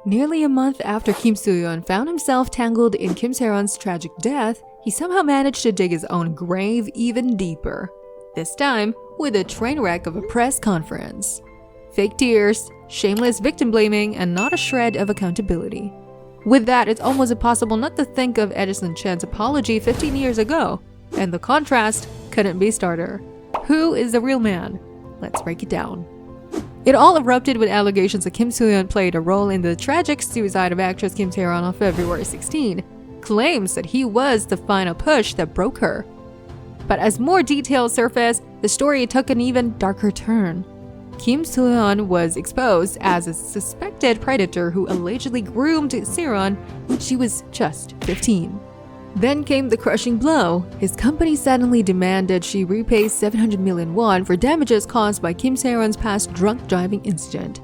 Nearly a month after Kim Soo Hyun found himself tangled in Kim Sae Ron's tragic death, he somehow managed to dig his own grave even deeper. This time, with a train wreck of a press conference. Fake tears, shameless victim blaming, and not a shred of accountability. With that, it's almost impossible not to think of Edison Chen's apology 15 years ago. And the contrast couldn't be starker. Who is the real man? Let's break it down. It all erupted with allegations that Kim Soo Hyun played a role in the tragic suicide of actress Kim Sae Ron on February 16. Claims that he was the final push that broke her. But as more details surfaced, the story took an even darker turn. Kim Soo Hyun was exposed as a suspected predator who allegedly groomed Sae Ron when she was just 15. Then came the crushing blow. His company suddenly demanded she repay 700 million won for damages caused by Kim Sae Ron's past drunk driving incident.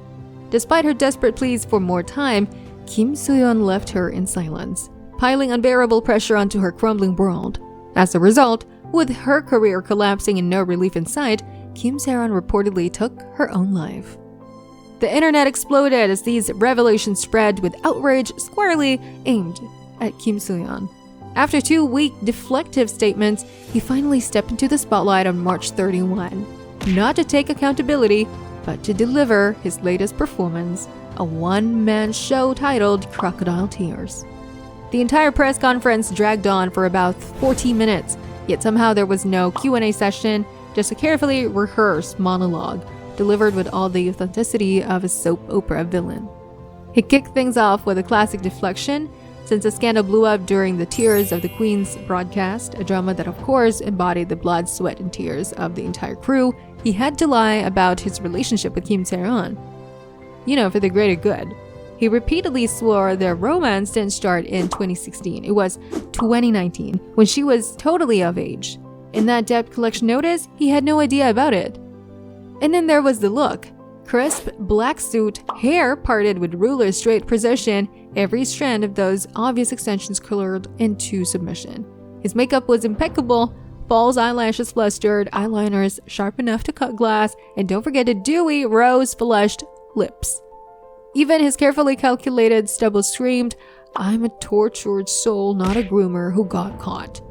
Despite her desperate pleas for more time, Kim Soo Hyun left her in silence, piling unbearable pressure onto her crumbling world. As a result, with her career collapsing and no relief in sight, Kim Sae Ron reportedly took her own life. The internet exploded as these revelations spread with outrage squarely aimed at Kim Soo Hyun. After 2 weak, deflective statements, he finally stepped into the spotlight on March 31. Not to take accountability, but to deliver his latest performance, a one-man show titled Crocodile Tears. The entire press conference dragged on for about 40 minutes, yet somehow there was no Q&A session, just a carefully rehearsed monologue, delivered with all the authenticity of a soap opera villain. He kicked things off with a classic deflection, since the scandal blew up during the Tears of the Queen's broadcast, a drama that of course embodied the blood, sweat, and tears of the entire crew. He had to lie about his relationship with Kim Sae Ron. For the greater good. He repeatedly swore their romance didn't start in 2016. It was 2019, when she was totally of age. In that debt collection notice, he had no idea about it. And then there was the look. Crisp, black suit, hair parted with ruler straight precision, every strand of those obvious extensions curled into submission. His makeup was impeccable, false eyelashes flustered, eyeliners sharp enough to cut glass, and don't forget the dewy, rose-flushed lips. Even his carefully calculated stubble screamed, "I'm a tortured soul, not a groomer who got caught."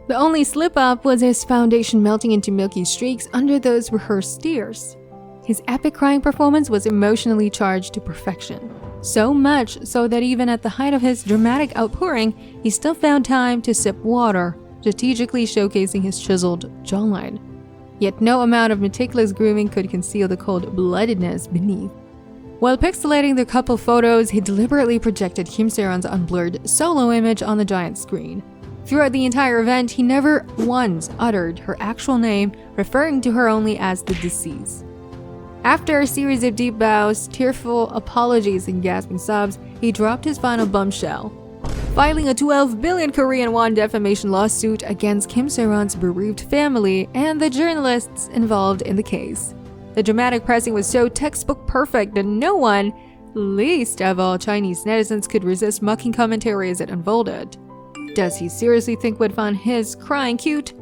The only slip-up was his foundation melting into milky streaks under those rehearsed tears. His epic crying performance was emotionally charged to perfection. So much so that even at the height of his dramatic outpouring, he still found time to sip water, strategically showcasing his chiseled jawline. Yet no amount of meticulous grooming could conceal the cold-bloodedness beneath. While pixelating the couple photos, he deliberately projected Kim Sae Ron's unblurred solo image on the giant screen. Throughout the entire event, he never once uttered her actual name, referring to her only as the deceased. After a series of deep bows, tearful apologies, and gasping sobs, he dropped his final bombshell, filing a 12 billion Korean won defamation lawsuit against Kim Sae Ron's bereaved family and the journalists involved in the case. The dramatic pressing was so textbook perfect that no one, least of all Chinese netizens, could resist mocking commentary as it unfolded. Does he seriously think we'd find his crying cute?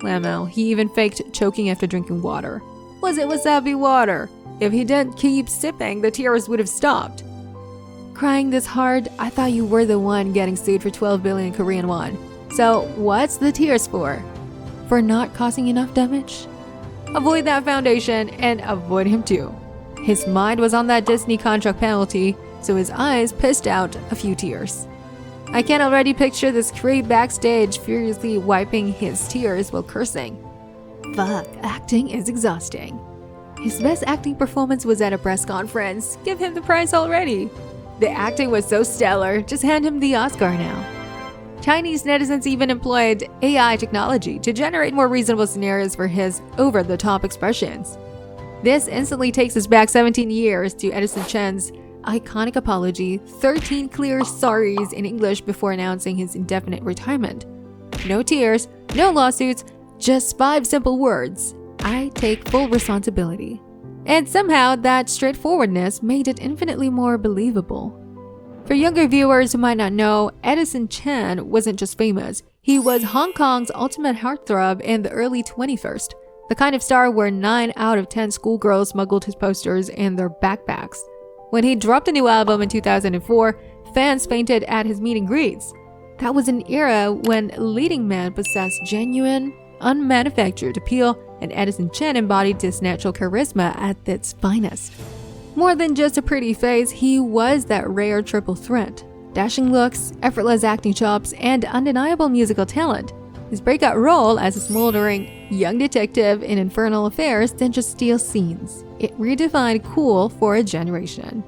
Lamo, he even faked choking after drinking water. Was it wasabi water? If he didn't keep sipping, the tears would have stopped. Crying this hard, I thought you were the one getting sued for 12 billion Korean won. So what's the tears for? For not causing enough damage? Avoid that foundation and avoid him too. His mind was on that Disney contract penalty, so his eyes pissed out a few tears. I can already picture this creep backstage furiously wiping his tears while cursing. Fuck, acting is exhausting. His best acting performance was at a press conference. Give him the prize already. The acting was so stellar, just hand him the Oscar now. Chinese netizens even employed AI technology to generate more reasonable scenarios for his over-the-top expressions. This instantly takes us back 17 years to Edison Chen's iconic apology, 13 clear sorries in English before announcing his indefinite retirement. No tears, no lawsuits, just 5 simple words. I take full responsibility. And somehow that straightforwardness made it infinitely more believable. For younger viewers who might not know, Edison Chen wasn't just famous. He was Hong Kong's ultimate heartthrob in the early 21st. The kind of star where 9 out of 10 schoolgirls smuggled his posters in their backpacks. When he dropped a new album in 2004, fans fainted at his meet and greets. That was an era when leading man possessed genuine, unmanufactured appeal, and Edison Chen embodied this natural charisma at its finest. More than just a pretty face, he was that rare triple threat: dashing looks, effortless acting chops, and undeniable musical talent. His breakout role as a smoldering young detective in infernal affairs didn't just steal scenes. It redefined cool for a generation.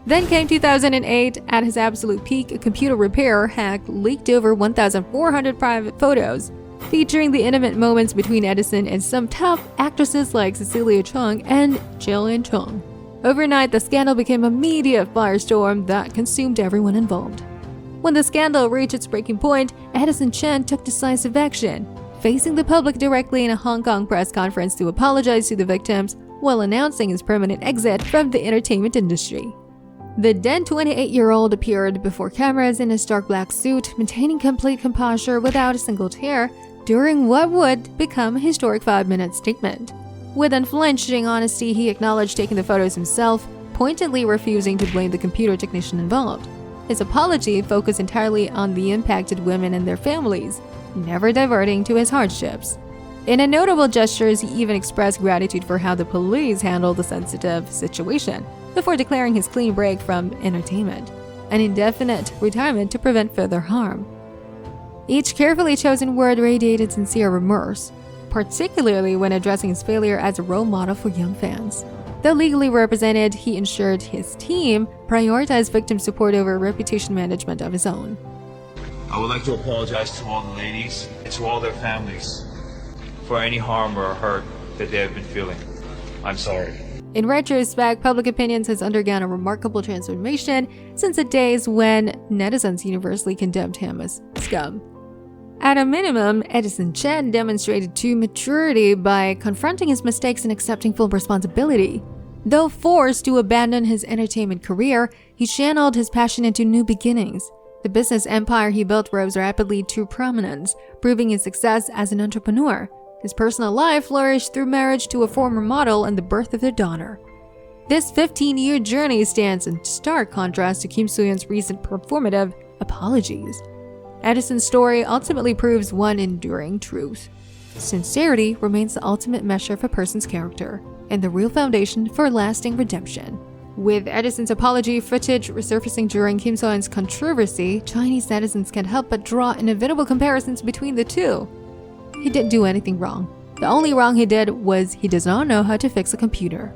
Then came 2008. At his absolute peak, a computer repair hack leaked over 1,400 private photos, featuring the intimate moments between Edison and some top actresses like Cecilia Chung and Jillian Chung. Overnight, the scandal became a media firestorm that consumed everyone involved. When the scandal reached its breaking point, Edison Chen took decisive action, facing the public directly in a Hong Kong press conference to apologize to the victims while announcing his permanent exit from the entertainment industry. The then 28-year-old appeared before cameras in a stark black suit, maintaining complete composure without a single tear during what would become a historic 5-minute statement. With unflinching honesty, he acknowledged taking the photos himself, pointedly refusing to blame the computer technician involved. His apology focused entirely on the impacted women and their families, never diverting to his hardships. In a notable gesture, he even expressed gratitude for how the police handled the sensitive situation, before declaring his clean break from entertainment, an indefinite retirement to prevent further harm. Each carefully chosen word radiated sincere remorse, particularly when addressing his failure as a role model for young fans. Though legally represented, he ensured his team prioritized victim support over reputation management of his own. I would like to apologize to all the ladies and to all their families for any harm or hurt that they have been feeling. I'm sorry. In retrospect, public opinion has undergone a remarkable transformation since the days when netizens universally condemned him as scum. At a minimum, Edison Chen demonstrated true maturity by confronting his mistakes and accepting full responsibility. Though forced to abandon his entertainment career, he channeled his passion into new beginnings. The business empire he built rose rapidly to prominence, proving his success as an entrepreneur. His personal life flourished through marriage to a former model and the birth of their daughter. This 15-year journey stands in stark contrast to Kim Soo Hyun's recent performative apologies. Edison's story ultimately proves one enduring truth: sincerity remains the ultimate measure of a person's character and the real foundation for lasting redemption. With Edison's apology footage resurfacing during Kim Soo Hyun's controversy, Chinese netizens can't help but draw inevitable comparisons between the two. He didn't do anything wrong. The only wrong he did was he does not know how to fix a computer.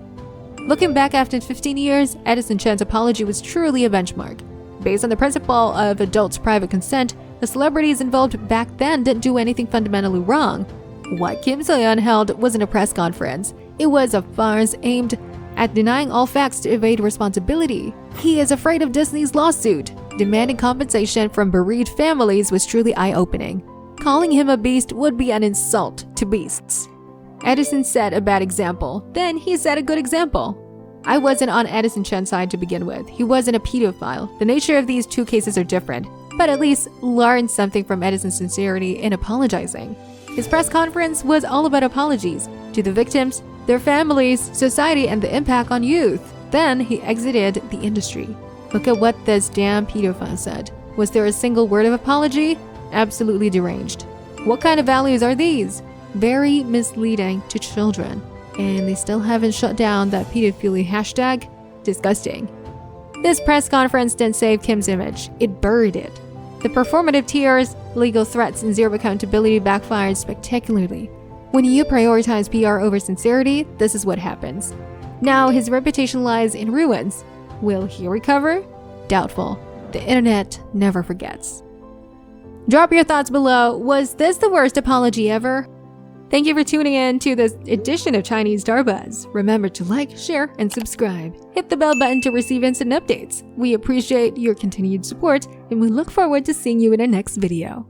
Looking back after 15 years, Edison Chen's apology was truly a benchmark. Based on the principle of adults' private consent, the celebrities involved back then didn't do anything fundamentally wrong. What Kim Soo Hyun held wasn't a press conference. It was a farce aimed at denying all facts to evade responsibility. He is afraid of Disney's lawsuit. Demanding compensation from bereaved families was truly eye-opening. Calling him a beast would be an insult to beasts. Edison set a bad example, then he set a good example. I wasn't on Edison Chen's side to begin with. He wasn't a pedophile. The nature of these two cases are different, but at least learn something from Edison's sincerity in apologizing. His press conference was all about apologies to the victims, their families, society, and the impact on youth. Then he exited the industry. Look at what this damn pedophile said. Was there a single word of apology? Absolutely deranged. What kind of values are these? Very misleading to children. And they still haven't shut down that pedophilia hashtag? Disgusting. This press conference didn't save Kim's image. It buried it. The performative tears, legal threats, and zero accountability backfired spectacularly. When you prioritize PR over sincerity, this is what happens. Now his reputation lies in ruins. Will he recover? Doubtful. The internet never forgets. Drop your thoughts below. Was this the worst apology ever? Thank you for tuning in to this edition of Chinese Star Buzz. Remember to like, share, and subscribe. Hit the bell button to receive instant updates. We appreciate your continued support, and we look forward to seeing you in our next video.